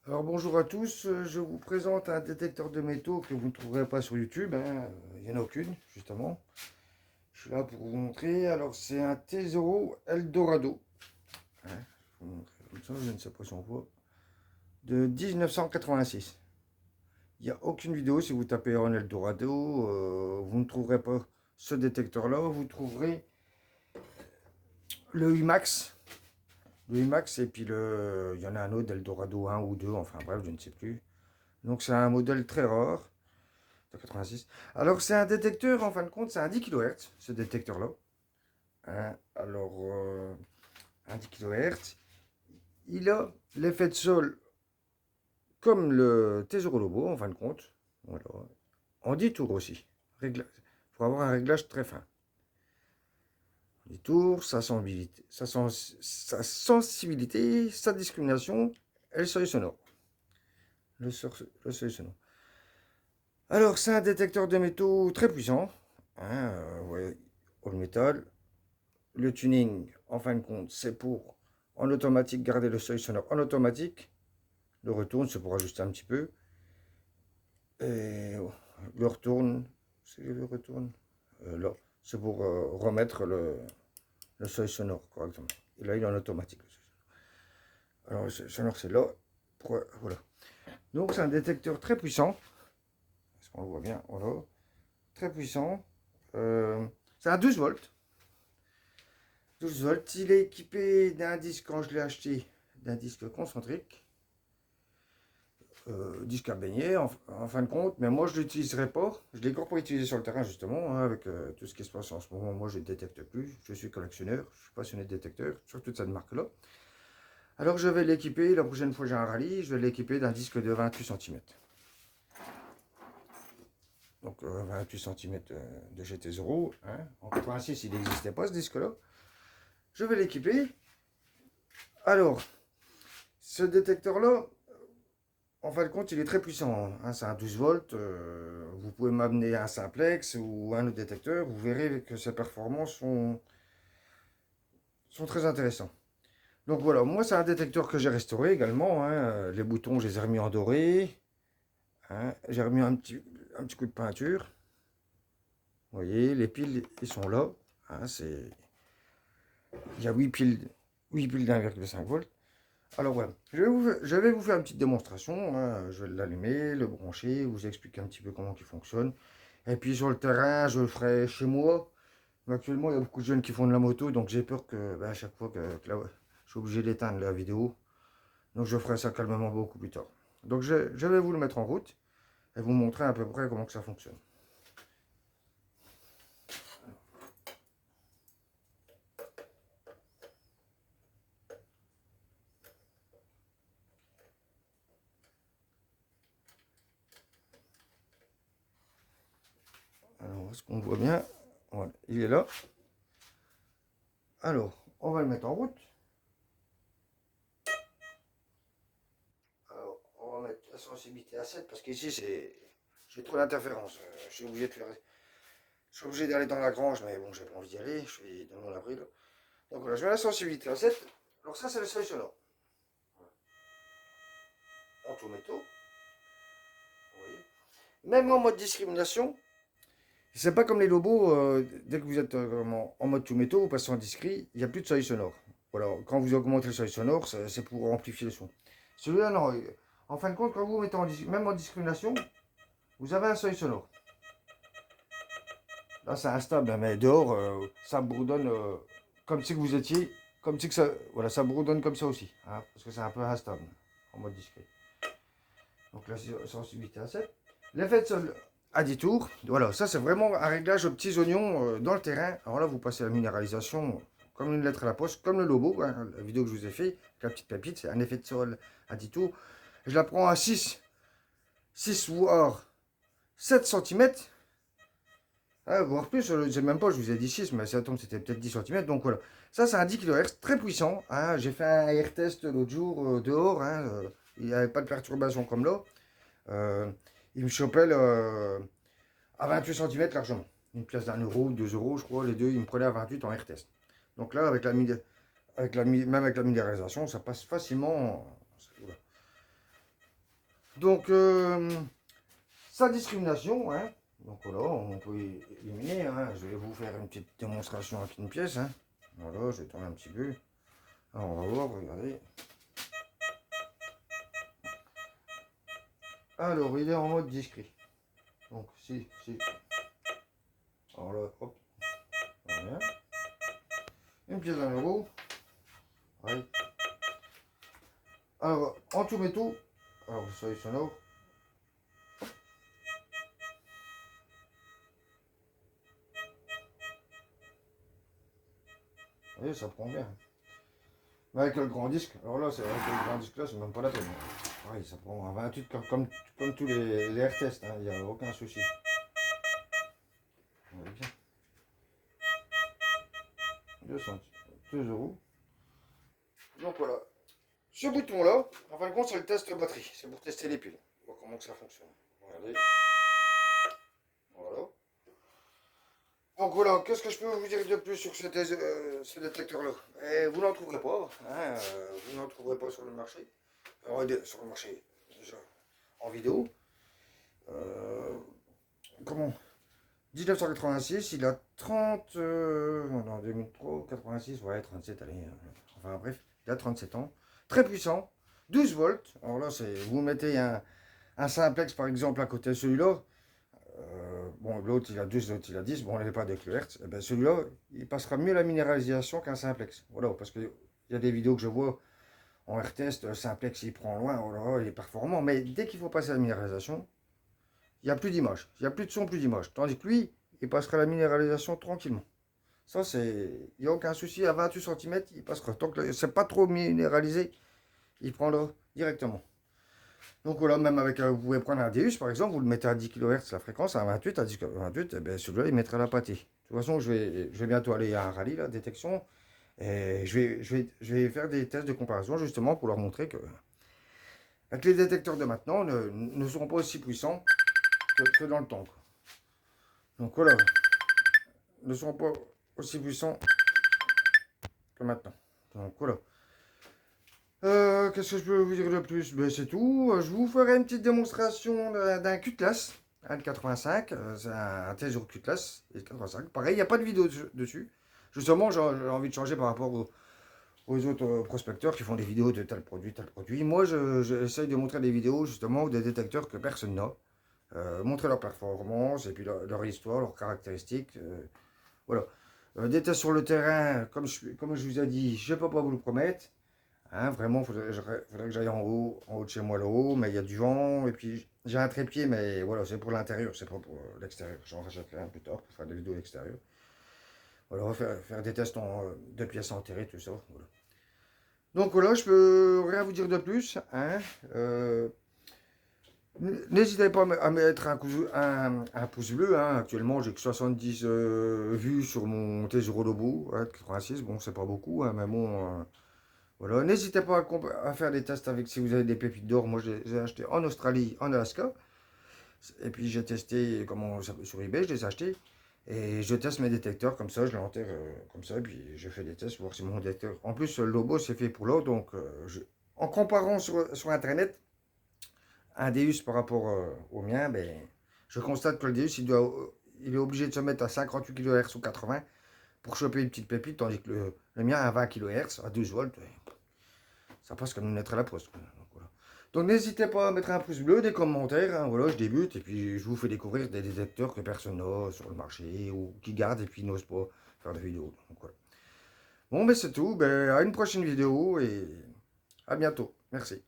Alors bonjour à tous, je vous présente un détecteur de métaux que vous ne trouverez pas sur YouTube, hein. Il n'y en a aucune justement. Je suis là pour vous montrer. Alors c'est un Tesoro Eldorado, hein. Je vais vous montrer comme ça, je ne sais pas si on voit, de 1986. Il n'y a aucune vidéo, si vous tapez en Eldorado, vous ne trouverez pas ce détecteur-là, vous trouverez le IMAX. Le IMAX et puis il y en a un autre, Eldorado 1 ou 2, enfin bref, je ne sais plus. Donc c'est un modèle très rare. 86. Alors, c'est un détecteur, en fin de compte, c'est un 10 kHz, ce détecteur-là. Hein, alors, un 10 kHz, il a l'effet de sol comme le Tesoro Lobo, en fin de compte. Voilà. En 10 tours aussi. Pour avoir un réglage très fin. 10 tours, sa sensibilité, sa discrimination et le seuil sonore. Le seuil sonore. Alors, c'est un détecteur de métaux très puissant. Hein, ouais, all metal. Le tuning, en fin de compte, c'est pour en automatique garder le seuil sonore en automatique. Le retourne, c'est pour ajuster un petit peu. Et le retourne, c'est le retourne. Là, c'est pour remettre le seuil sonore correctement. Et là, il est en automatique. Alors, le seuil sonore, c'est là. Voilà. Donc, c'est un détecteur très puissant. Est-ce qu'on le voit bien? Voilà. Très puissant. C'est un 12 volts. 12 volts. Il est équipé d'un disque, quand je l'ai acheté, d'un disque concentrique. Disque à baigner en fin de compte, mais moi je ne l'utiliserai pas. Je l'ai encore pas utilisé sur le terrain justement, hein, avec tout ce qui se passe en ce moment. Moi je ne détecte plus, je suis collectionneur, je suis passionné de détecteurs, surtout de cette marque-là. Alors je vais l'équiper, la prochaine fois j'ai un rallye, je vais l'équiper d'un disque de 28 cm. Donc 28 cm de GT0, hein. En 86 il n'existait pas ce disque-là. Je vais l'équiper. Alors, ce détecteur-là, en fin de compte, il est très puissant, hein. C'est un 12 volts. Vous pouvez m'amener un simplex ou un autre détecteur. Vous verrez que ses performances sont très intéressantes. Donc voilà, moi c'est un détecteur que j'ai restauré également, hein. Les boutons, je les ai remis en doré, hein. J'ai remis un petit coup de peinture. Vous voyez, les piles, ils sont là, hein. Il y a 8 piles d'1,5 volts. Alors voilà, je vais vous faire une petite démonstration, hein. Je vais l'allumer, le brancher, vous expliquer un petit peu comment il fonctionne. Et puis sur le terrain, je le ferai chez moi. Mais actuellement, il y a beaucoup de jeunes qui font de la moto, donc j'ai peur que à chaque fois que je suis obligé d'éteindre la vidéo. Donc je ferai ça calmement beaucoup plus tard. Donc je vais vous le mettre en route et vous montrer à peu près comment que ça fonctionne. Alors, est-ce qu'on voit bien? Voilà, il est là. Alors, on va le mettre en route. Alors, on va mettre la sensibilité à 7 parce qu'ici, j'ai trop d'interférences. Je suis obligé de faire. Je suis obligé d'aller dans la grange, mais bon, j'ai pas envie d'y aller. Je suis dans mon abri là. Donc voilà, je mets la sensibilité à 7. Alors, ça, c'est le seuil sonore. En tout métaux. Vous voyez. Même en mode discrimination, c'est pas comme les lobos. Dès que vous êtes en mode tout métaux, vous passez en discret, il n'y a plus de seuil sonore. Voilà, quand vous augmentez le seuil sonore, c'est pour amplifier le son. Celui-là, non. En fin de compte, quand vous mettez même en discrimination, vous avez un seuil sonore. Là, c'est instable, hein, mais dehors, ça bourdonne comme si vous étiez, comme si que ça, voilà, ça bourdonne comme ça aussi, hein, parce que c'est un peu instable en mode discret. Donc la sensibilité à 7. L'effet de sol à 10 tours, voilà, ça c'est vraiment un réglage aux petits oignons dans le terrain. Alors là, vous passez la minéralisation comme une lettre à la poste, comme le lobo, hein, la vidéo que je vous ai fait, la petite pépite, c'est un effet de sol à 10 tours. Je la prends à 6 voire 7 cm. Ah, voire plus, je ne sais même pas, je vous ai dit 6, mais ça tombe, c'était peut-être 10 cm. Donc voilà, ça c'est un 10 kHz très puissant, hein. J'ai fait un air test l'autre jour dehors, hein, il n'y avait pas de perturbation comme là. Euh, il me chopait à 28 cm largement. Une pièce d'1 euro, 2 euros, je crois, les deux, il me prenait à 28 en air test. Donc là, même avec la minéralisation, ça passe facilement. Voilà. Donc, sans discrimination, hein. Donc voilà, on peut éliminer, hein. Je vais vous faire une petite démonstration avec une pièce, hein. Voilà, je vais tourner un petit peu. Alors, on va voir, regardez. Alors, il est en mode discret. Donc, si. Alors là, hop. Voilà. Une pièce d'un euro. Ouais. Alors, en tout métaux. Alors, ça est sonore. Vous voyez, ça prend bien. Mais avec le grand disque, alors là, c'est avec le grand disque là, c'est même pas la peine. Ouais, ça prend un 28 comme tous les air-tests, hein, il n'y a aucun souci. Ouais, bien. 2 euros. Donc voilà. Ce bouton là, en fin de compte, c'est le test batterie. C'est pour tester les piles. On voir comment que ça fonctionne. Regardez. Voilà. Donc voilà, qu'est-ce que je peux vous dire de plus sur ce détecteur-là? Vous n'en trouverez pas, hein, vous n'en trouverez pas sur le marché. Alors, sur le marché, déjà, en vidéo. Euh, comment 1986, il a 30... non, 2003, 86, ouais, 37, allez. Enfin bref, il a 37 ans. Très puissant, 12 volts. Alors là, vous mettez un simplex par exemple à côté de celui-là. Bon, l'autre il a 12, l'autre il a 10. Bon, on n'est pas de kilohertz. Et bien celui-là, il passera mieux la minéralisation qu'un simplex. Voilà, parce qu'il y a des vidéos que je vois en R-test, le simplex il prend loin, oh là, il est performant. Mais dès qu'il faut passer à la minéralisation, il n'y a plus d'image. Il n'y a plus de son, plus d'image. Tandis que lui, il passera la minéralisation tranquillement. Ça, il n'y a aucun souci. À 28 cm, il passera. Tant que c'est pas trop minéralisé, il prendra directement. Donc voilà, même avec, vous pouvez prendre un Deus par exemple, vous le mettez à 10 kHz la fréquence, à 28, à 10 28, et bien celui-là il mettra la pâtée. De toute façon, je vais bientôt aller à un rallye, là, détection, et je vais faire des tests de comparaison justement pour leur montrer que les détecteurs de maintenant ne seront pas aussi puissants que dans le temps, quoi. Donc voilà, ne seront pas aussi puissants que maintenant. Donc voilà. Qu'est-ce que je peux vous dire de plus? Ben, c'est tout. Je vous ferai une petite démonstration d'un Cutlass, un 85. C'est un T-Jour Cutlass, 85. Pareil, il n'y a pas de vidéo dessus. Justement, j'ai envie de changer par rapport aux autres prospecteurs qui font des vidéos de tel produit, tel produit. Moi, j'essaye de montrer des vidéos justement des détecteurs que personne n'a. Montrer leur performance et puis leur histoire, leurs caractéristiques. Voilà. Des tests sur le terrain, comme je vous ai dit, je ne peux pas vous le promettre. Hein, vraiment, faudrait que j'aille en haut de chez moi là-haut, mais il y a du vent, et puis j'ai un trépied, mais voilà, c'est pour l'intérieur, c'est pas pour l'extérieur. J'en rachèterai un plus tard pour faire des vidéos extérieures. Voilà, on va faire des tests de pièces enterrées, tout ça. Voilà. Donc voilà, je peux rien vous dire de plus, hein. N'hésitez pas à mettre un pouce bleu, hein. Actuellement, j'ai que 70 vues sur mon T0 Lobo, hein, 86, bon, c'est pas beaucoup, hein, mais bon... voilà, n'hésitez pas à faire des tests avec si vous avez des pépites d'or. Moi, je les ai achetés en Australie, en Alaska. Et puis, j'ai testé sur eBay, je les ai achetés. Et je teste mes détecteurs comme ça, je les enterre comme ça. Et puis, je fais des tests pour voir si mon détecteur. En plus, le Lobo, c'est fait pour l'eau. Donc, en comparant sur Internet, un Deus par rapport au mien, ben, je constate que le Deus, il est obligé de se mettre à 58 kHz ou 80 pour choper une petite pépite, tandis que le mien à 20 kHz, à 12 volts. Ça passe comme une lettre à la poste. Donc n'hésitez pas à mettre un pouce bleu, des commentaires, hein, voilà, je débute et puis je vous fais découvrir des détecteurs que personne n'a sur le marché ou qui gardent et puis n'osent pas faire de vidéos. Donc, voilà. Bon, ben c'est tout, ben, à une prochaine vidéo et à bientôt. Merci.